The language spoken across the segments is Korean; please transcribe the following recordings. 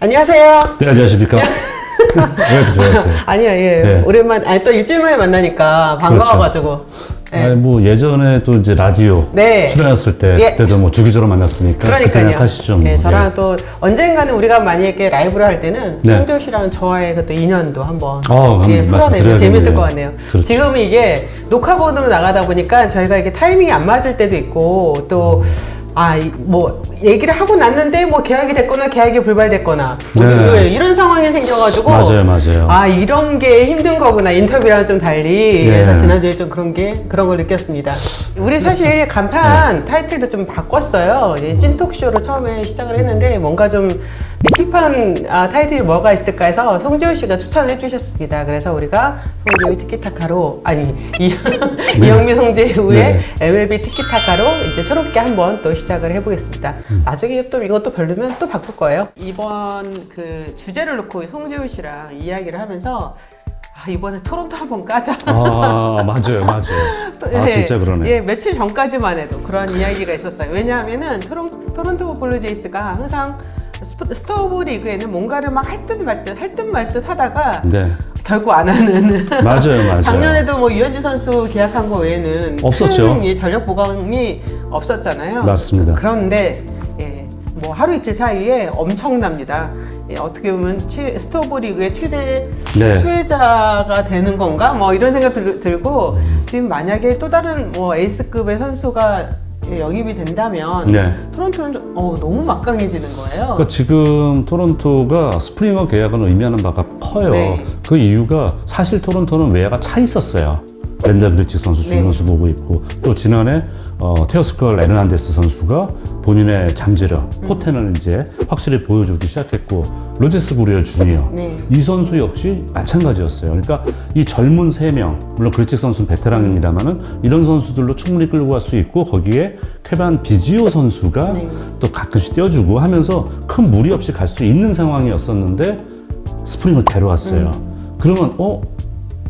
안녕하세요. 네, 안녕하십니까. 왜 이렇게 좋아했어요? 아니요, 예. 네. 오랜만, 아니, 또 일주일 만에 만나니까 반가워가지고. 네. 아니, 뭐 예전에 또 이제 라디오 네. 출연했을 때 예. 그때도 뭐 주기적으로 만났으니까 그때 그러니까요. 생각하시죠. 뭐. 예, 저랑 또 언젠가는 우리가 만약에 라이브를 할 때는 네. 송지효 씨랑 저와의 그 또 인연도 한번 한번 풀어내면 말씀드려야겠네요. 재밌을 것 같네요. 그렇죠. 지금 이게 녹화본으로 나가다 보니까 저희가 이게 타이밍이 안 맞을 때도 있고 또 뭐 얘기를 하고 났는데 뭐 계약이 됐거나 계약이 불발됐거나 네. 이런 상황이 생겨가지고 맞아요. 이런 게 힘든 거구나, 인터뷰랑 좀 달리. 네. 그래서 지난주에 좀 그런 걸 느꼈습니다. 우리 사실 간판 타이틀도 좀 바꿨어요. 이제 찐톡쇼로 처음에 시작을 했는데 뭔가 좀 힙한 타이틀이 뭐가 있을까 해서 송지효 씨가 추천해 주셨습니다. 그래서 우리가 송지효의 티키타카로 이영미 송지효의 네. MLB 티키타카로 이제 새롭게 한번 또 시작을 해보겠습니다. 나중에 또 이것도 별로면 또 바꿀 거예요. 이번 그 주제를 놓고 송지효 씨랑 이야기를 하면서 이번에 토론토 한번 까자. 맞아요. 진짜 그러네. 예, 며칠 전까지만 해도 그런 이야기가 있었어요. 왜냐하면은 토론토 블루제이스가 항상 스토브 리그에는 뭔가를 막 할 듯 말 듯 하다가 네. 결국 안 하는. 맞아요. 작년에도 뭐 유현진 선수 계약한 거 외에는 없었죠. 큰 전력 보강이 없었잖아요. 맞습니다. 그런데 뭐 하루 이틀 사이에 엄청납니다. 어떻게 보면 스토브 리그의 최대 네. 수혜자가 되는 건가? 뭐 이런 생각 들고 지금 만약에 또 다른 뭐 에이스급의 선수가 영입이 된다면 네. 토론토는 너무 막강해지는 거예요. 그러니까 지금 토론토가 스프링어 계약은 의미하는 바가 커요. 네. 그 이유가 사실 토론토는 외야가 차 있었어요. 랜덤 브리치 선수, 준 선수 보고 있고 또 지난해 테오스컬 에르난데스 선수가 본인의 잠재력, 포텐을 이제 확실히 보여주기 시작했고 로제스 구리엘 주니어 이 선수 역시 마찬가지였어요. 그러니까 이 젊은 3명, 물론 그리치 선수는 베테랑입니다만은 이런 선수들로 충분히 끌고 갈 수 있고 거기에 케반 비지오 선수가 또 가끔씩 떼어주고 하면서 큰 무리 없이 갈 수 있는 상황이었었는데 스프링을 데려왔어요. 그러면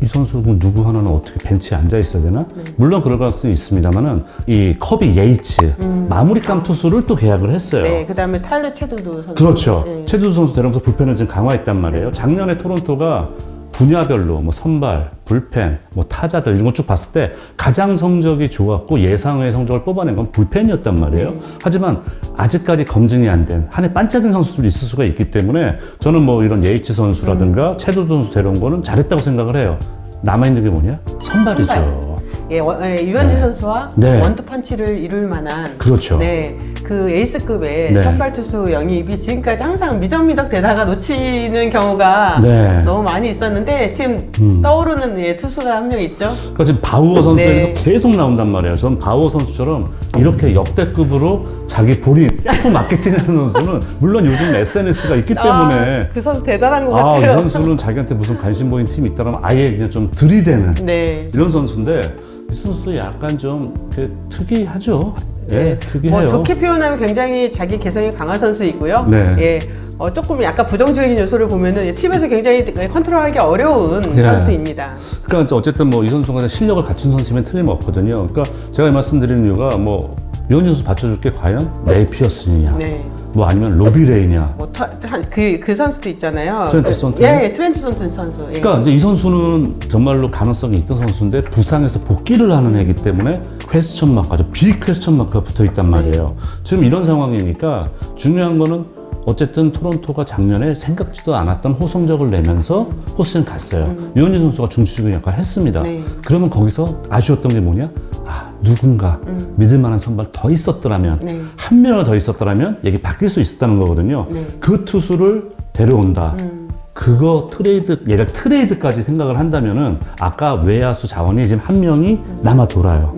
이 선수 누구 하나는 어떻게 벤치에 앉아 있어야 되나? 물론 그럴 가능성이 있습니다만은 이 커비 예이츠 마무리감 투수를 또 계약을 했어요. 네, 그다음에 타일러 체두두 선수. 그렇죠. 네. 체두두 선수 데려오면서 불펜을 좀 강화했단 말이에요. 작년에 토론토가 분야별로 뭐 선발, 불펜, 뭐 타자들 이런 거 쭉 봤을 때 가장 성적이 좋았고 예상의 성적을 뽑아낸 건 불펜이었단 말이에요. 하지만 아직까지 검증이 안 된 한 해 반짝인 선수들이 있을 수가 있기 때문에 저는 뭐 이런 예이치 선수라든가 체두 선수 데려온 거는 잘했다고 생각을 해요. 남아있는 게 뭐냐? 선발이죠. 유현진 선수와 네. 원투펀치를 이룰 만한 그렇죠. 그 에이스급의 네. 선발 투수 영입이 지금까지 항상 미적미적 되다가 놓치는 경우가 네. 너무 많이 있었는데 지금 떠오르는 투수가 한 명 있죠. 그러니까 지금 바우어 선수 네. 얘기도 계속 나온단 말이에요. 전 바우어 선수처럼 이렇게 역대급으로 자기 본인 셀프 마케팅하는 선수는 물론 요즘 SNS가 있기 때문에 그 선수 대단한 것 이 같아요. 선수는 자기한테 무슨 관심 보이는 팀이 있다면 아예 그냥 좀 들이대는 네. 이런 선수인데 이 선수도 약간 좀 특이하죠. 예, 특이해요. 뭐 좋게 표현하면 굉장히 자기 개성이 강한 선수이고요. 네. 예. 조금 약간 부정적인 요소를 보면은 팀에서 굉장히 컨트롤하기 어려운 예. 선수입니다. 그러니까 어쨌든 뭐 이 선수가 실력을 갖춘 선수면 틀림없거든요. 그러니까 제가 말씀드리는 이유가 뭐 유현진 선수 받쳐줄 게 과연 네이피어스냐, 뭐 아니면 로비레이냐. 그 선수도 있잖아요. 트렌트 손튼? 예, 트렌트 손튼 선수. 예. 그러니까 이제 이 선수는 정말로 가능성이 있던 선수인데 부상에서 복귀를 하는 애기 때문에 퀘스천 마크, 아주 빅 퀘스천 마크가 붙어 있단 말이에요. 지금 이런 상황이니까 중요한 거는 어쨌든 토론토가 작년에 생각지도 않았던 호성적을 내면서 포스트는 갔어요. 유현진 선수가 중추적인 역할을 했습니다. 그러면 거기서 아쉬웠던 게 뭐냐? 누군가 믿을 만한 선발 더 있었더라면 한 명을 더 있었더라면 얘기 바뀔 수 있었다는 거거든요. 그 투수를 데려온다. 그거 얘가 트레이드까지 생각을 한다면은 아까 외야수 자원이 지금 한 명이 남아 돌아요.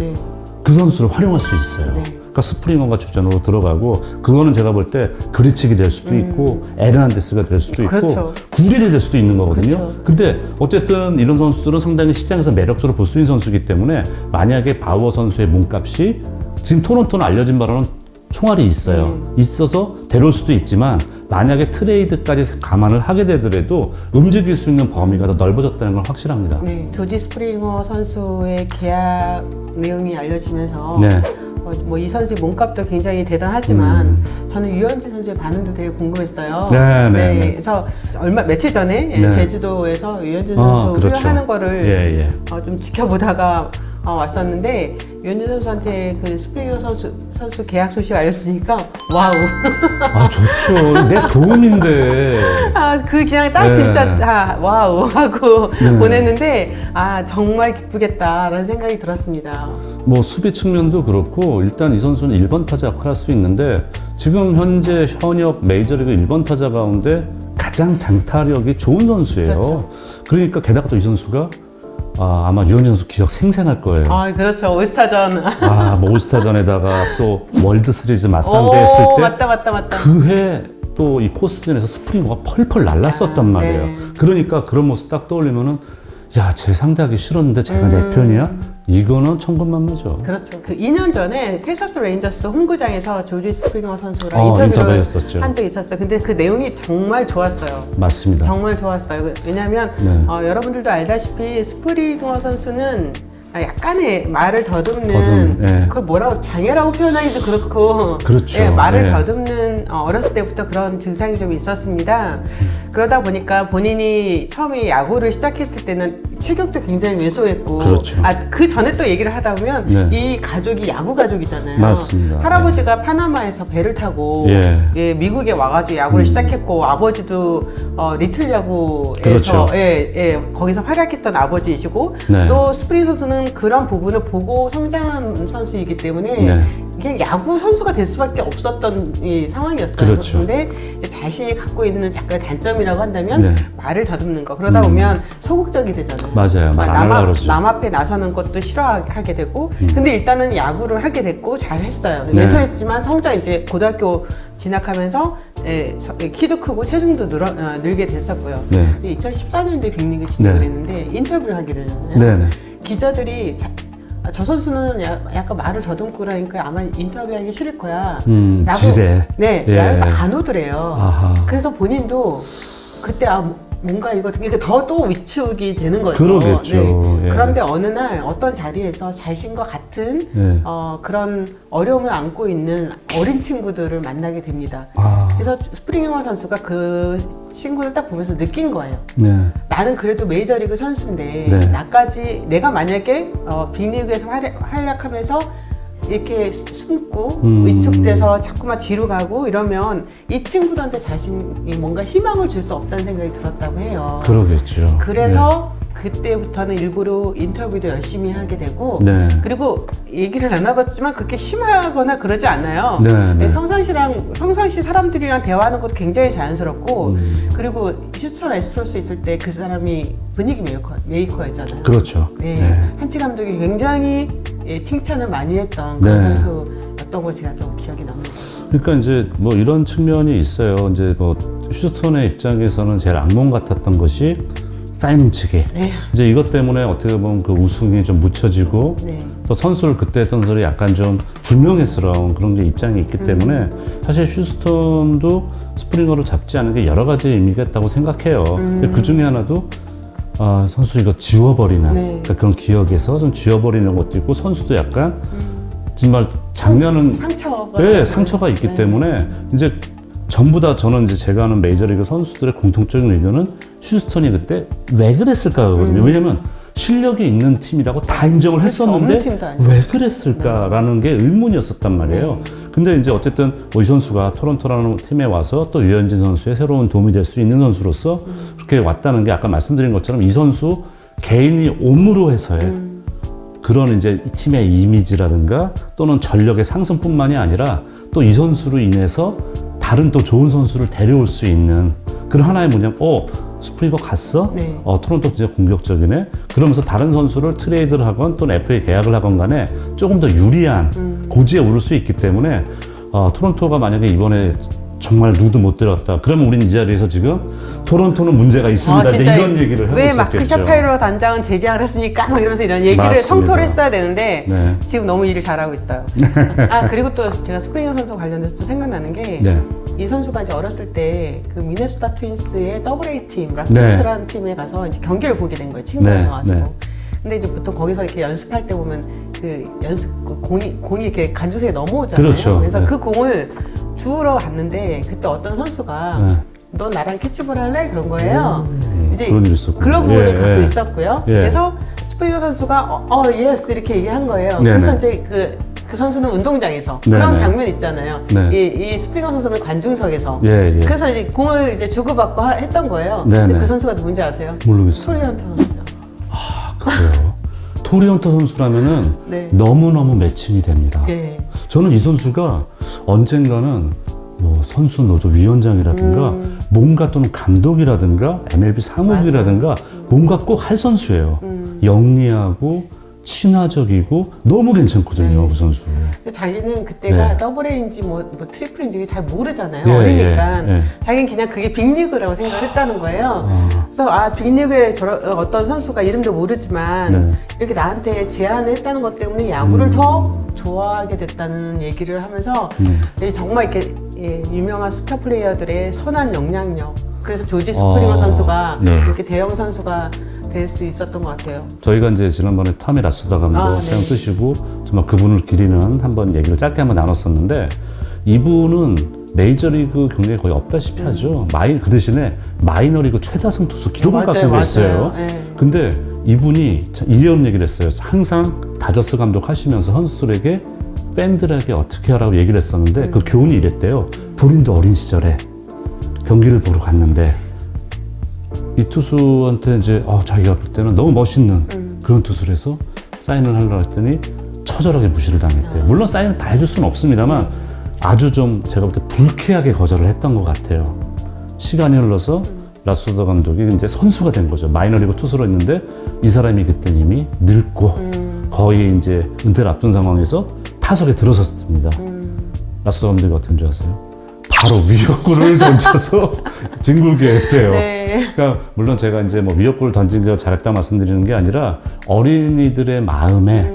그 선수를 활용할 수 있어요. 그러니까 스프링어가 주전으로 들어가고 그거는 제가 볼 때 그리치기 될 수도 있고 에르난데스가 될 수도 있고 그렇죠. 구릴이 될 수도 있는 거거든요. 그렇죠. 근데 어쨌든 이런 선수들은 상당히 시장에서 매력적으로 볼 수 있는 선수이기 때문에 만약에 바우어 선수의 몸값이 지금 토론토는 알려진 바로는 총알이 있어요. 있어서 데려올 수도 있지만 만약에 트레이드까지 감안을 하게 되더라도 움직일 수 있는 범위가 더 넓어졌다는 건 확실합니다. 조지 스프링어 선수의 계약 내용이 알려지면서 뭐 이 선수의 몸값도 굉장히 대단하지만 저는 유현진 선수의 반응도 되게 궁금했어요. 네. 그래서 며칠 전에 네. 제주도에서 유현진 선수 그렇죠. 훈련하는 거를 예. 좀 지켜보다가 왔었는데 유현진 선수한테 그 스프링어 선수 계약 소식 알렸으니까 와우. 아, 좋죠. 내 도움인데. 그 그냥 딱 네. 진짜 와우 하고 네. 보냈는데 정말 기쁘겠다라는 생각이 들었습니다. 뭐 수비 측면도 그렇고 일단 이 선수는 1번 타자 역할을 할 수 있는데 지금 현재 현역 메이저리그 1번 타자 가운데 가장 장타력이 좋은 선수예요. 그렇죠. 그러니까 게다가 또 이 선수가 아마 유현진 선수 기억 생생할 거예요. 그렇죠. 올스타전. 뭐 올스타전에다가 또 월드 시리즈 맞상대 했을 때 맞다. 그 해 또 이 포스즌에서 스프링어가 펄펄 날랐었단 말이에요. 네. 그러니까 그런 모습 딱 떠올리면은 야, 쟤 상대하기 싫었는데 제가 내 편이야? 이거는 천군만마죠. 그렇죠. 그 2년 전에 텍사스 레인저스 홈구장에서 조지 스프링어 선수랑 인터뷰를 인터뷰했었죠. 한 적이 있었어요. 근데 그 내용이 정말 좋았어요. 맞습니다. 정말 좋았어요. 왜냐하면 여러분들도 알다시피 스프링어 선수는 약간의 말을 더듬는 그걸 뭐라고 장애라고 표현하기도 그렇고 그렇죠. 말을 더듬는 어렸을 때부터 그런 증상이 좀 있었습니다. 그러다 보니까 본인이 처음에 야구를 시작했을 때는 체격도 굉장히 왜소했고 그렇죠. 그 전에 또 얘기를 하다 보면 이 가족이 야구 가족이잖아요. 맞습니다. 할아버지가 파나마에서 배를 타고 미국에 와가지고 야구를 시작했고 아버지도 리틀 야구에서 그렇죠. 거기서 활약했던 아버지이시고 또 스프링 선수는 그런 부분을 보고 성장한 선수이기 때문에 그냥 야구 선수가 될 수밖에 없었던 이 상황이었어요. 그렇죠. 근데 이제 자신이 갖고 있는 약간 단점이라고 한다면 말을 더듬는 거. 그러다 보면 소극적이 되잖아요. 맞아요. 말 안 하려고 그러죠. 남 앞에 나서는 것도 싫어하게 되고. 근데 일단은 야구를 하게 됐고 잘했어요. 왜소했지만 성장 이제 고등학교 진학하면서 키도 크고 체중도 늘게 됐었고요. 2014년도에 빅리그 진입을 했는데 인터뷰를 하게 되잖아요. 기자들이 저 선수는 약간 말을 더듬고 그러니까 아마 인터뷰하기 싫을 거야. 라고. 지레. 그래서 안 오더래요. 아하. 그래서 본인도 그때 뭔가 이거 되게 더 또 위축이 되는 거죠. 그러겠죠. 그런데 어느 날 어떤 자리에서 자신과 같은 그런 어려움을 안고 있는 어린 친구들을 만나게 됩니다. 그래서 스프링어 선수가 그 친구를 딱 보면서 느낀 거예요. 나는 그래도 메이저리그 선수인데 내가 만약에 빅리그에서 활약하면서 이렇게 숨고 위축돼서 자꾸만 뒤로 가고 이러면 이 친구들한테 자신이 뭔가 희망을 줄 수 없다는 생각이 들었다고 해요. 그러겠죠. 그래서 그때부터는 일부러 인터뷰도 열심히 하게 되고 그리고 얘기를 나눠봤지만 그렇게 심하거나 그러지 않아요. 평상시 사람들이랑 대화하는 것도 굉장히 자연스럽고 그리고 휴스턴 애스트로스 있을 때 그 사람이 분위기 메이커였잖아요. 그렇죠. 한치 감독이 굉장히 칭찬을 많이 했던 그런 선수였던 걸 제가 좀 기억에 남습니다. 그러니까 이제 뭐 이런 측면이 있어요. 이제 뭐 휴스턴의 입장에서는 제일 악몽 같았던 것이 사이먼 측에 이제 이것 때문에 어떻게 보면 그 우승이 좀 묻혀지고 또 선수를 그때 선수를 약간 좀 불명예스러운 그런 게 입장이 있기 때문에 사실 휴스턴도 스프링어를 잡지 않은 게 여러 가지 의미가 있다고 생각해요. 그 중에 하나도 선수 이거 지워버리는 그러니까 그런 기억에서 좀 지워버리는 것도 있고 선수도 약간 정말 작년은 상처가 있기 때문에 이제 전부 다 저는 이제 제가 아는 메이저리그 선수들의 공통적인 의견은 휴스턴이 그때 왜 그랬을까거든요. 왜냐면 실력이 있는 팀이라고 다 인정을 했었는데 왜 그랬을까라는 게 의문이었었단 말이에요. 근데 이제 어쨌든 이 선수가 토론토라는 팀에 와서 또 유현진 선수의 새로운 도움이 될 수 있는 선수로서 그렇게 왔다는 게 아까 말씀드린 것처럼 이 선수 개인이 옴으로 해서의 그런 이제 이 팀의 이미지라든가 또는 전력의 상승뿐만이 아니라 또 이 선수로 인해서 다른 또 좋은 선수를 데려올 수 있는 그런 하나의 뭐냐면 스프링어 갔어? 토론토 진짜 공격적이네? 그러면서 다른 선수를 트레이드를 하건 또는 FA 계약을 하건 간에 조금 더 유리한 고지에 오를 수 있기 때문에 토론토가 만약에 이번에 정말 누구도 못 데려왔다. 그러면 우린 이 자리에서 지금 토론토는 문제가 있습니다. 이제 이런 얘기를 하고 있었겠죠. 왜 마크 샤파이로 단장은 재계약을 했습니까? 뭐 이러면서 이런 얘기를 성토를 했어야 되는데 지금 너무 일을 잘하고 있어요. 그리고 또 제가 스프링어 선수 관련해서 또 생각나는 게 이 선수가 이제 어렸을 때 그 미네소타 트윈스의 AA 팀, 락키스라는 팀에 가서 이제 경기를 보게 된 거예요. 친구가 와가지고. 근데 이제 보통 거기서 이렇게 연습할 때 보면 그 그 연습 그 공이 이렇게 간주석에 넘어오잖아요. 그렇죠. 그래서 네. 그 공을 주우러 갔는데 그때 어떤 선수가 네. 너 나랑 캐치볼 할래? 그런 거예요. 이제 그런 일이 있었군요. 글러브를 예, 갖고 예. 있었고요. 예. 그래서 스프링어 선수가 예스 이렇게 얘기한 거예요. 네네. 그래서 이제 그 선수는 운동장에서 네네. 그런 장면 있잖아요. 네. 이 스프링어 선수는 관중석에서. 예, 예. 그래서 이제 공을 이제 주고받고 했던 거예요. 네네. 근데 그 선수가 누군지 아세요? 모르겠어요. 토리언터 선수죠. 그래요. 토리언터 선수라면은 네. 너무너무 매칭이 됩니다. 예. 저는 이 선수가 언젠가는 뭐 선수 노조 위원장이라든가 뭔가 또는 감독이라든가 MLB 사무국이라든가 뭔가 꼭 할 선수예요. 영리하고 친화적이고 너무 괜찮거든요, 네. 그 선수. 자기는 그때가 네. 더블 A인지 뭐 트리플인지 잘 모르잖아요. 예, 어리니까. 예, 예. 자기는 그냥 그게 빅리그라고 생각을 했다는 거예요. 그래서 빅리그에 어떤 선수가 이름도 모르지만 네. 이렇게 나한테 제안을 했다는 것 때문에 야구를 더 좋아하게 됐다는 얘기를 하면서 정말 이렇게 유명한 스타 플레이어들의 선한 영향력. 그래서 조지 스프링어 선수가 네. 이렇게 대형 선수가 될 수 있었던 것 같아요. 저희가 이제 지난번에 타미 라소다 감독 네. 사용 뜨시고 정말 그분을 기리는 한번 얘기를 짧게 한번 나눴었는데 이분은 메이저리그 경력이 거의 없다시피 하죠. 그 대신에 마이너리그 최다승 투수 기록을 갖고 계세요. 네. 근데 이분이 이런 얘기를 했어요. 항상 다저스 감독 하시면서 선수들에게 팬들에게 어떻게 하라고 얘기를 했었는데 그 교훈이 이랬대요. 본인도 어린 시절에 경기를 보러 갔는데 이 투수한테 이제 자기가 볼 때는 너무 멋있는 그런 투수를 해서 사인을 하려고 했더니 처절하게 무시를 당했대요. 물론 사인을 다 해줄 수는 없습니다만 아주 좀 제가 볼 때 불쾌하게 거절을 했던 것 같아요. 시간이 흘러서 라소다 감독이 이제 선수가 된 거죠. 마이너리그 투수로 있는데 이 사람이 그때 이미 늙고 거의 이제 은퇴를 앞둔 상황에서 타석에 들어섰습니다. 라소다 감독이 어떤 줄 아세요? 바로 위협구를 던져서 뒹굴게 했대요. 네. 그러니까 물론 제가 이제 뭐 위협구를 던진 게 잘했다 말씀드리는 게 아니라 어린이들의 마음에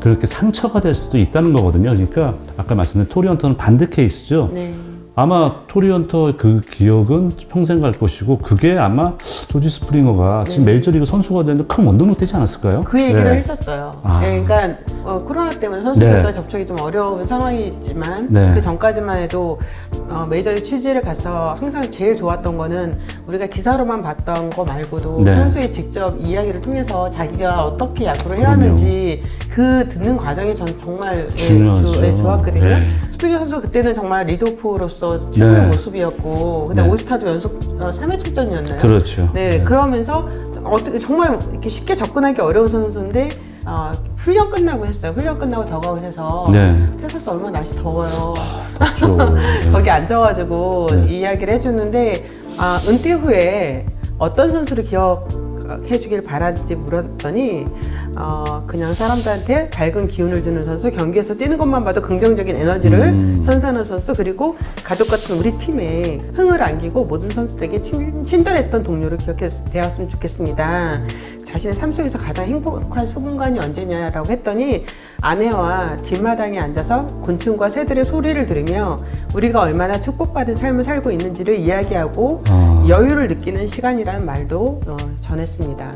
그렇게 상처가 될 수도 있다는 거거든요. 그러니까 아까 말씀드린 토리언터는 반대 케이스죠. 네. 아마 토리언터 그 기억은 평생 갈 것이고 그게 아마 조지 스프링어가 지금 메이저리그 선수가 되는데 큰 원동력 되지 않았을까요? 그 얘기를 네. 했었어요. 아. 네, 그러니까 코로나 때문에 선수들과 네. 접촉이 좀 어려운 상황이지만 네. 그 전까지만 해도 메이저리그 취재를 가서 항상 제일 좋았던 거는 우리가 기사로만 봤던 거 말고도 네. 선수의 직접 이야기를 통해서 자기가 어떻게 야구를 해야 그럼요. 하는지 그 듣는 과정이 전 정말 중요하죠. 좋았거든요. 네. 스프링어 선수 그때는 정말 리드오프로서 최고의 네. 모습이었고 근데 네. 올스타도 연속 3회 출전이었나요? 그렇죠. 네, 그러면서 어떻게 정말 이렇게 쉽게 접근하기 어려운 선수인데 훈련 끝나고 했어요. 훈련 끝나고 더가웃에서 네. 텍사스 얼마나 날씨 더워요. 덥죠. 네. 거기 앉아가지고 네. 이야기를 해주는데 은퇴 후에 어떤 선수를 기억해주길 바라는지 물었더니 그냥 사람들한테 밝은 기운을 주는 선수, 경기에서 뛰는 것만 봐도 긍정적인 에너지를 선사하는 선수, 그리고 가족 같은 우리 팀에 흥을 안기고 모든 선수들에게 친절했던 동료를 되었으면 좋겠습니다. 자신의 삶 속에서 가장 행복한 순간이 언제냐라고 했더니 아내와 뒷마당에 앉아서 곤충과 새들의 소리를 들으며 우리가 얼마나 축복받은 삶을 살고 있는지를 이야기하고 여유를 느끼는 시간이라는 말도 전했습니다.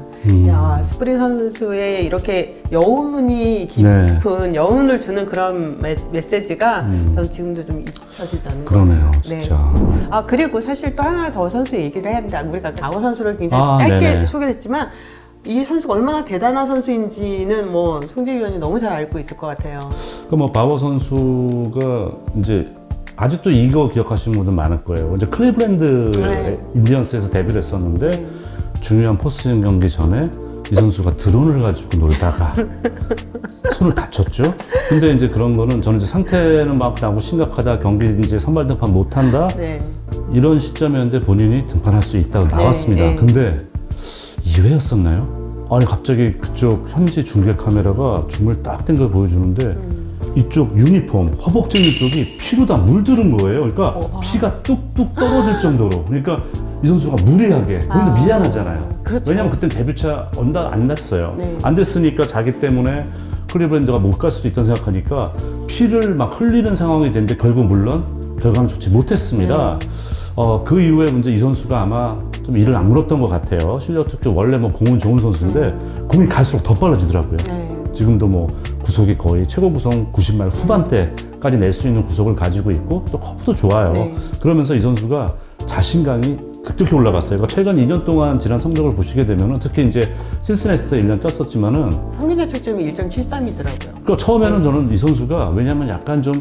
스프링 선수의 이렇게 여운이 깊은 여운을 주는 그런 메시지가 저는 지금도 좀 잊혀지지 않는 것 같아요. 그러네요, 진짜. 그리고 사실 또 하나 저 선수 얘기를 해야 한다. 우리가 강호 선수를 굉장히 짧게 네네. 소개를 했지만 이 선수가 얼마나 대단한 선수인지는 뭐 송재 위원이 너무 잘 알고 있을 것 같아요. 뭐 바버 선수가 이제 아직도 이거 기억하시는 분들 많을 거예요. 이제 클리브랜드 네. 인디언스에서 데뷔를 했었는데 중요한 포스팅 경기 전에 이 선수가 드론을 가지고 놀다가 손을 다쳤죠. 근데 이제 그런 거는 저는 이제 상태는 막 나고 심각하다, 경기 이제 선발 등판 못 한다. 네. 이런 시점이었는데 본인이 등판할 수 있다고 나왔습니다. 네. 근데 2회였었나요? 아니 갑자기 그쪽 현지 중계 카메라가 줌을 딱 된 걸 보여주는데 이쪽 유니폼, 허벅지 쪽이 피로 다 물들은 거예요. 그러니까 피가 뚝뚝 떨어질 정도로. 그러니까 이 선수가 무리하게, 본인도 미안하잖아요. 그렇죠. 왜냐면 그땐 데뷔차 안 났어요. 네. 안 됐으니까 자기 때문에 클리브랜드가 못 갈 수도 있다는 생각하니까 피를 막 흘리는 상황이 됐는데 결국 물론 결과는 좋지 못했습니다. 그 이후에 문제 이 선수가 아마 좀 일을 악물었던 것 같아요. 실력 특히 원래 뭐 공은 좋은 선수인데 공이 갈수록 더 빨라지더라고요. 네. 지금도 뭐 구속이 거의 최고 구속 90말 후반대까지 낼 수 있는 구속을 가지고 있고 또 커브도 좋아요. 네. 그러면서 이 선수가 자신감이 급격히 올라갔어요. 그러니까 최근 2년 동안 지난 성적을 보시게 되면은 특히 이제 신스네스터 1년 뛰었었지만은 평균 자책점이 1.73이더라고요. 그러니까 처음에는 저는 이 선수가 왜냐면 약간 좀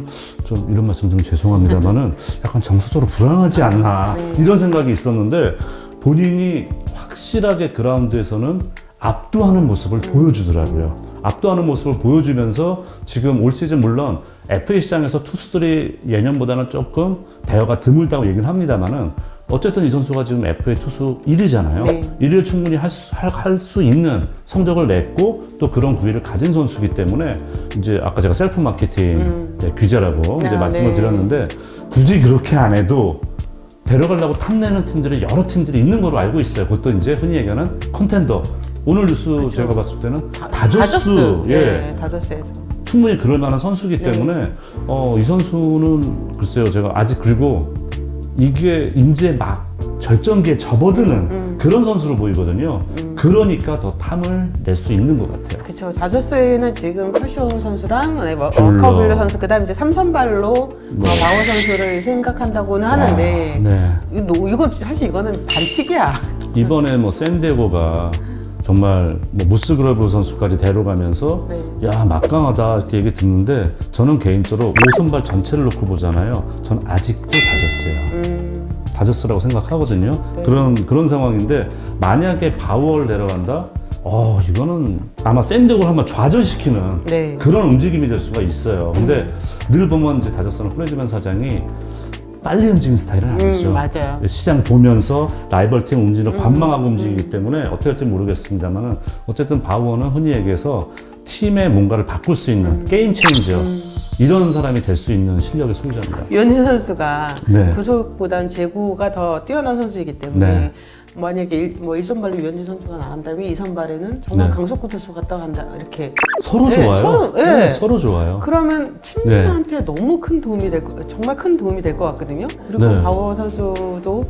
이런 말씀 드리면 죄송합니다만은 약간 정서적으로 불안하지 않나 이런 생각이 있었는데 본인이 확실하게 그라운드에서는 압도하는 모습을 보여주더라고요. 압도하는 모습을 보여주면서 지금 올 시즌 물론 FA 시장에서 투수들이 예년보다는 조금 대여가 드물다고 얘기를 합니다만은 어쨌든 이 선수가 지금 FA 투수 1위잖아요. 네. 1위를 충분히 할 수 있는 성적을 냈고 또 그런 구위를 가진 선수이기 때문에 이제 아까 제가 셀프 마케팅 규제라고 이제 말씀을 네. 드렸는데 굳이 그렇게 안 해도 데려가려고 탐내는 팀들이 여러 팀들이 있는 걸로 알고 있어요. 그것도 이제 흔히 얘기하는 컨텐더. 오늘 뉴스 그렇죠. 제가 봤을 때는 다저스. 예. 네, 다저스에서. 충분히 그럴 만한 선수이기 네. 때문에 이 선수는 글쎄요 제가 아직 그리고 이게 이제 막 절정기에 접어드는 그런 선수로 보이거든요. 그러니까 더 탐을 낼 수 있는 것 같아요. 그렇죠. 다저스는 지금 커쇼 선수랑 뷰러. 커블러 선수 그다음 이제 3선발로 마워 선수를 생각한다고는 하는데 이건 사실 이거는 반칙이야. 이번에 뭐 샌디에고가 정말 뭐 무스그러브 선수까지 데려가면서 네. 야 막강하다 이렇게 얘기 듣는데 저는 개인적으로 5선발 전체를 놓고 보잖아요. 전 아직도 다저스예요. 다저스라고 생각하거든요. 네. 그런 상황인데 만약에 바우어를 데려간다? 이거는 아마 샌디에고를 한번 좌절시키는 네. 그런 움직임이 될 수가 있어요. 근데 늘 보면 이제 다저스는 프레즈맨 사장이 빨리 움직이는 스타일은 아니죠. 맞아요. 시장 보면서 라이벌 팀 움직이는 관망하고 움직이기 때문에 어떻게 할지 모르겠습니다만은 어쨌든 바우어는 흔히 얘기해서 팀의 뭔가를 바꿀 수 있는 게임 체인저 이런 사람이 될 수 있는 실력의 소유자입니다. 유현진 선수가 네. 구속보다는 제구가 더 뛰어난 선수이기 때문에 네. 만약에 1선발로 유현진 선수가 나간다면 2선발에는 정말 네. 강속구 투수가 간다 이렇게 서로 네, 좋아요. 네. 서로 좋아요. 그러면 팀들한테 너무 큰 도움이 정말 큰 도움이 될 것 같거든요. 그리고 네. 바워 선수도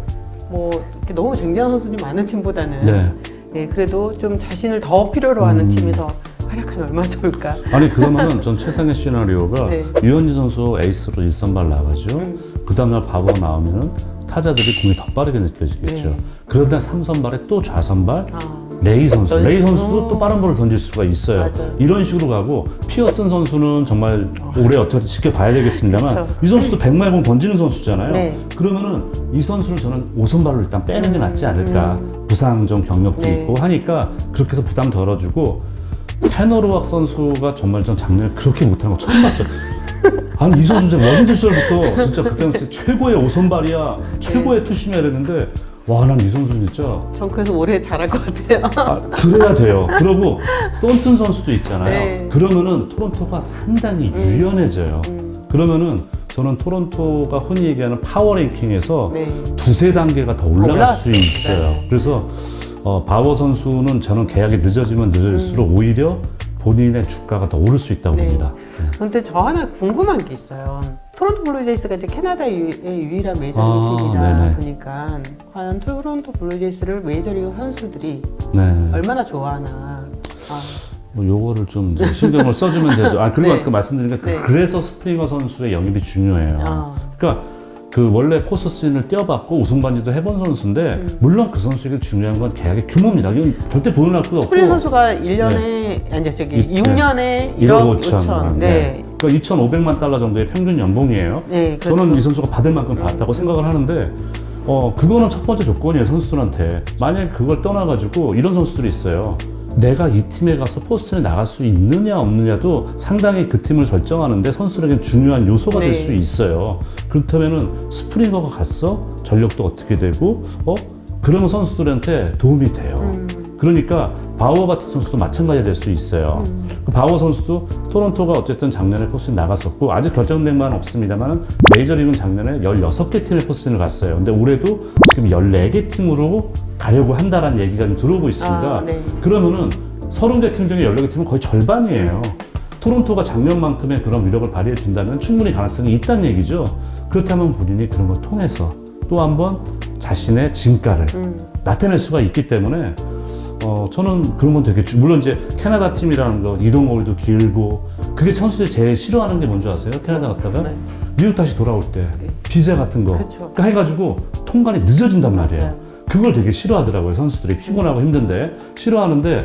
뭐 이렇게 너무 쟁쟁한 선수들이 많은 팀보다는 네. 그래도 좀 자신을 더 필요로 하는 팀에서 활약하면 얼마나 좋을까. 아니 그러면은 전 최상의 시나리오가 네. 유현진 선수 에이스로 1선발 나가죠. 그 다음날 바우어 나오면은 타자들이 공이 더 빠르게 느껴지겠죠. 네. 그러다 3선발에 또 좌선발 아, 레이 선수. 레이 선수도 어. 또 빠른 볼을 던질 수가 있어요. 맞아요. 이런 식으로 가고 피어슨 선수는 정말 올해 어떻게 지켜봐야 되겠습니다만 그쵸. 이 선수도 100마일 공 던지는 선수잖아요. 네. 그러면은 이 선수를 저는 5선발로 일단 빼는 게 낫지 않을까. 부상 좀 경력도 네. 있고 하니까 그렇게 해서 부담 덜어주고 테너로왁 선수가 정말 전 작년에 그렇게 못하는 거 처음 봤어요. 아니 이 선수 진짜 워싱턴 시절부터 진짜 그때는 진짜 최고의 5선발이야 최고의 투심이야 이랬는데 와 난 이 선수 진짜 전 그래서 올해 잘할 것 같아요. 그래야 돼요. 그리고 던튼 선수도 있잖아요. 네. 그러면은 토론토가 상당히 유연해져요. 그러면은 저는 토론토가 흔히 얘기하는 파워 랭킹에서 네. 두세 단계가 더 올라갈 올라갈 수 수 있어요. 있어요. 그래서 바워 선수는 저는 계약이 늦어지면 늦을수록 오히려 본인의 주가가 더 오를 수 있다고 네. 봅니다. 근데 저 하나 궁금한 게 있어요. 토론토 블루제이스가 이제 캐나다의 유일한 메이저리그 아, 팀이다 네네. 보니까 과연 토론토 블루제이스를 메이저리그 선수들이 네. 얼마나 좋아하나. 아, 뭐 요거를 좀 이제 신경을 써주면 되죠. 그리고 네. 아까 말씀드린 게 네. 그래서 스프링어 선수의 영입이 중요해요. 그러니까 그 원래 포스트시즌을 뛰어봤고 우승 반지도 해본 선수인데 물론 그 선수에게 중요한 건 계약의 규모입니다. 이건 절대 부인할 수가 없고. 스프링 선수가 1년에 아니 저기 6년에 1억 1억 5천. 5천. 네. 네. 그러니까 2,500만 달러 정도의 평균 연봉이에요. 네, 그렇죠. 저는 이 선수가 받을 만큼 받았다고 생각을 하는데 그거는 첫 번째 조건이에요. 선수들한테. 만약에 그걸 떠나가지고 이런 선수들이 있어요. 내가 이 팀에 가서 포스트에 나갈 수 있느냐 없느냐도 상당히 그 팀을 결정하는데 선수들에게 중요한 요소가 될 네. 수 있어요. 그렇다면은 스프링어가 갔어? 전력도 어떻게 되고 그러면 선수들한테 도움이 돼요. 그러니까 바우어 같은 선수도 마찬가지가 될 수 있어요. 그 바우어 선수도 토론토가 어쨌든 작년에 포스트에 나갔었고 아직 결정된 바는 없습니다만 메이저리그는 작년에 16개 팀의 포스트를 갔어요. 근데 올해도 지금 14개 팀으로 가려고 한다라는 얘기가 좀 들어오고 있습니다. 네. 그러면은 30개 팀 중에 14개 팀은 거의 절반이에요. 토론토가 작년만큼의 그런 위력을 발휘해 준다면 충분히 가능성이 있다는 얘기죠. 그렇다면 본인이 그런 걸 통해서 또 한번 자신의 진가를 나타낼 수가 있기 때문에 저는 그런 건 되게 물론 이제 캐나다 팀이라는 거 이동거리도 길고 그게 선수들이 제일 싫어하는 게 뭔지 아세요? 캐나다 갔다가 네. 미국 다시 돌아올 때 비자 같은 거 그렇죠. 그러니까 해가지고 통관이 늦어진단 말이에요. 맞아요. 그걸 되게 싫어하더라고요. 선수들이 피곤하고 힘든데 싫어하는데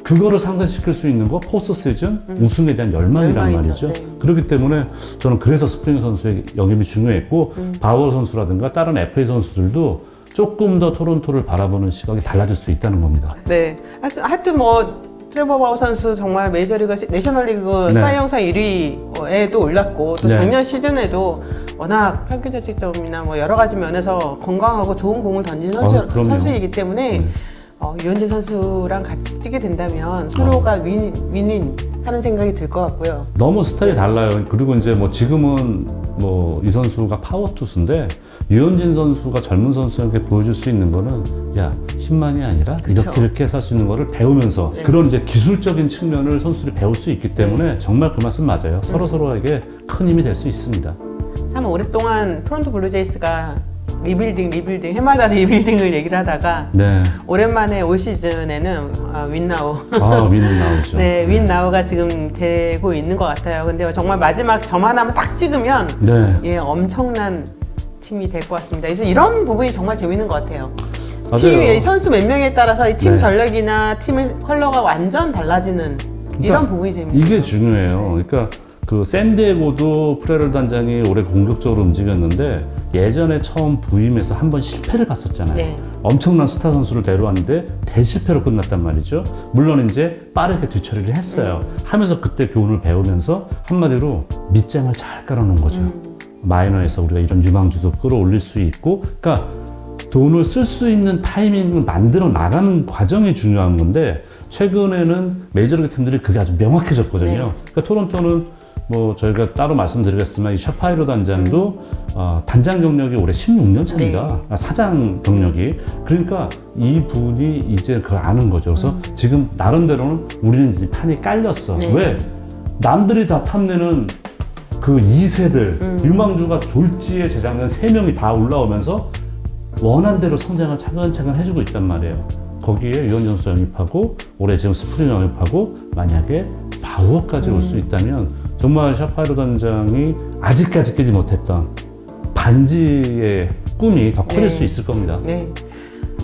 그거를 상쇄시킬 수 있는 거 포스트 시즌 우승에 대한 열망이란 열망이죠. 말이죠. 네. 그렇기 때문에 저는 그래서 스프링 선수의 영입이 중요했고 바우어 선수라든가 다른 FA 선수들도 조금 더 토론토를 바라보는 시각이 달라질 수 있다는 겁니다. 네. 하여튼 뭐 트레버 바우 선수 정말 메이저리그 내셔널리그 네. 사이 영상 1위에도 올랐고 또 네. 작년 시즌에도 워낙 평균 자책점이나 뭐 여러 가지 면에서 건강하고 좋은 공을 던진 그럼요. 선수이기 때문에 네. 유현진 선수랑 같이 뛰게 된다면 서로가 윈윈 하는 생각이 들 것 같고요. 너무 스타일이 달라요. 그리고 이제 뭐 지금은 뭐 이 선수가 파워 투수인데 유현진 선수가 젊은 선수에게 보여줄 수 있는 거는 야 10만이 아니라 그쵸. 이렇게 해서 할 수 있는 거를 배우면서 네. 그런 이제 기술적인 측면을 선수들이 배울 수 있기 때문에 정말 그 말씀 맞아요. 서로 서로에게 큰 힘이 될 수 있습니다. 참 오랫동안 토론토 블루제이스가 리빌딩 해마다 리빌딩을 얘기를 하다가 네. 오랜만에 올 시즌에는 윈나우 윈 나오죠. 네, 윈나우가 지금 되고 있는 것 같아요. 근데 정말 마지막 점 하나만 딱 찍으면 네. 예, 엄청난 팀이 될 것 같습니다. 그래서 이런 부분이 정말 재밌는 것 같아요. 맞아요. 팀 선수 몇 명에 따라서 이 팀 네. 전략이나 팀의 컬러가 완전 달라지는 이런 부분이 재밌어요. 이게 중요해요. 그러니까 그 샌디에고도 프레럴 단장이 올해 공격적으로 움직였는데 예전에 처음 부임해서 한 번 실패를 봤었잖아요. 네. 엄청난 스타 선수를 데려왔는데 대실패로 끝났단 말이죠. 물론 이제 빠르게 뒤처리를 했어요. 하면서 그때 교훈을 배우면서 한마디로 밑장을 잘 깔아놓은 거죠. 마이너에서 우리가 이런 유망주도 끌어올릴 수 있고, 그러니까 돈을 쓸 수 있는 타이밍을 만들어 나가는 과정이 중요한 건데 최근에는 메이저리그 팀들이 그게 아주 명확해졌거든요. 네. 그러니까 토론토는 뭐 저희가 따로 말씀드리겠지만 이 샤파이로 단장도 단장 경력이 올해 16년 차입니다. 사장 경력이. 그러니까 이 분이 이제 그걸 아는 거죠. 그래서 지금 나름대로는 우리는 이제 판이 깔렸어. 네. 왜? 남들이 다 탐내는 그 2세들 유망주가 졸지에 재작년 3명이 다 올라오면서 원한대로 성장을 차근차근 해주고 있단 말이에요. 거기에 유현진 선수 영입하고 올해 지금 스프링 영입하고 만약에 바우어까지 올 수 있다면 정말 샤파이로 단장이 아직까지 깨지 못했던 반지의 꿈이 더 커질 네. 수 있을 겁니다. 네.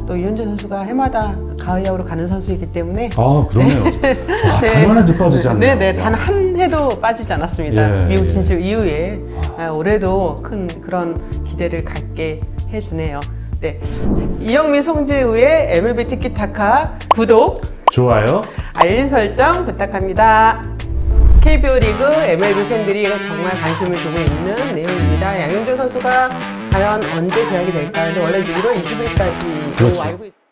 또 유현진 선수가 해마다 가을 야구로 가는 선수이기 때문에 그러네요. 와, 단 하나도 빠지지 않네요. 네, 단 한 해도 빠지지 않았습니다. 예, 미국 예. 진출 이후에 올해도 큰 그런 기대를 갖게 해주네요. 네, 이영민 송재우의 MLB 티키타카 구독, 좋아요. 알림 설정 부탁합니다. KBO 리그 MLB 팬들이 정말 관심을 두고 있는 내용입니다. 양현종 선수가 과연 언제 계약이 될까? 근데 원래 1월 20일까지로 그렇죠. 알고 있습니다.